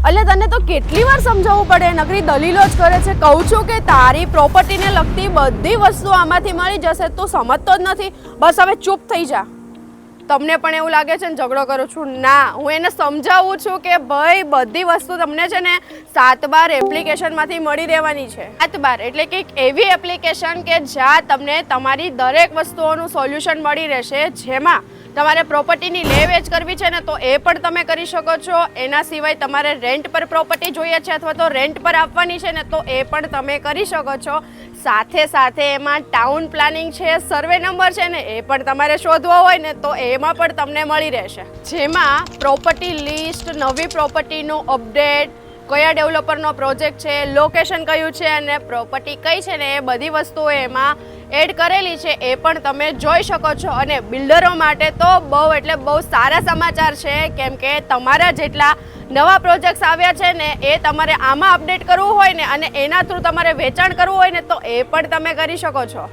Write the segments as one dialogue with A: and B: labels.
A: એટલે તને તો કેટલી વાર સમજાવવું પડે, નકરી દલીલો જ કરે છે. કહું છું કે તારી પ્રોપર્ટીને લગતી બધી વસ્તુ આમાંથી મળી જશે, તું સમજતો જ નથી. બસ હવે ચૂપ થઈ જા. તમને પણ એવું લાગે છે ને ઝઘડો કરું છું? ના, હું એને સમજાવું છું કે ભાઈ બધી વસ્તુ તમને છે ને 7 બાર એપ્લિકેશનમાંથી મળી રહેવાની છે. 7 બાર એટલે કે એવી એપ્લિકેશન કે જ્યાં તમને તમારી દરેક વસ્તુઓનું સોલ્યુશન મળી રહેશે. જેમાં તમારે પ્રોપર્ટીની લે વેચ કરવી છે ને તો એ પણ તમે કરી શકો છો. એના સિવાય તમારે રેન્ટ પર પ્રોપર્ટી જોઈએ છે અથવા તો રેન્ટ પર આપવાની છે ને તો એ પણ તમે કરી શકો છો. સાથે સાથે એમાં ટાઉન પ્લાનિંગ છે, સર્વે નંબર છે ને એ પણ તમારે શોધવો હોય ને તો એમાં પણ તમને મળી રહેશે. જેમાં પ્રોપર્ટી લિસ્ટ, નવી પ્રોપર્ટીનું અપડેટ, કયા ડેવલપરનો પ્રોજેક્ટ છે, લોકેશન કયું છે અને પ્રોપર્ટી કઈ છે ને એ બધી વસ્તુઓ એમાં એડ કરેલી છે. એ પણ તમે જોઈ શકો છો. અને બિલ્ડરો માટે તો બહુ એટલે બહુ સારા સમાચાર છે, કેમ કે તમારા જેટલા નવા પ્રોજેક્ટ્સ આવ્યા છે ને એ તમારે આમાં અપડેટ કરવું હોય ને અને એના થ્રુ તમારે વેચાણ કરવું હોય ને તો એ પણ તમે કરી શકો છો.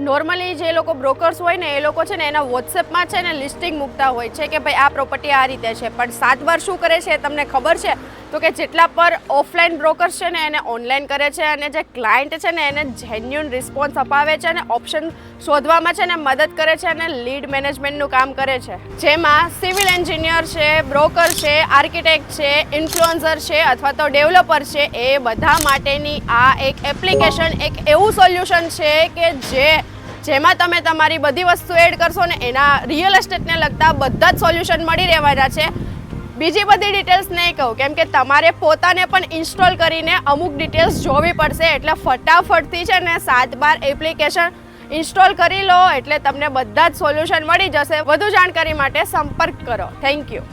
A: નોર્મલી જે લોકો બ્રોકર્સ હોય ને એ લોકો છે ને એના વોટ્સએપમાં છે ને લિસ્ટિંગ મૂકતા હોય છે કે ભાઈ આ પ્રોપર્ટી આ રીતે છે. પણ 7 બાર શું કરે છે તમને ખબર છે? તો કે જેટલા પર ઓફલાઈન બ્રોકર્સ છે ને એને ઓનલાઈન કરે છે અને જે ક્લાયન્ટ છે ને એને જેન્યુઅન રિસ્પોન્સ અપાવે છે અને ઓપ્શન શોધવામાં છે ને મદદ કરે છે અને લીડ મેનેજમેન્ટનું કામ કરે છે. જેમાં સિવિલ એન્જિનિયર છે, બ્રોકર છે, આર્કિટેક્ટ છે, ઇન્ફ્લુઅન્સર છે અથવા તો ડેવલપર છે, એ બધા માટેની આ એક એપ્લિકેશન એક એવું સોલ્યુશન છે કે જેમાં તમે તમારી બધી વસ્તુ એડ કરશો ને એના રિયલ એસ્ટેટને લગતા બધા જ સોલ્યુશન મળી રહેવાના છે. બીજી બધી ડિટેલ્સ નહીં કહું કેમ કે તમારે પોતાને પણ ઇન્સ્ટોલ કરીને અમુક ડિટેલ્સ જોવી પડશે. એટલે ફટાફટથી છે ને 7 બાર એપ્લિકેશન ઇન્સ્ટોલ કરી લો એટલે તમને બધા જ સોલ્યુશન મળી જશે. વધુ જાણકારી માટે સંપર્ક કરો. Thank you.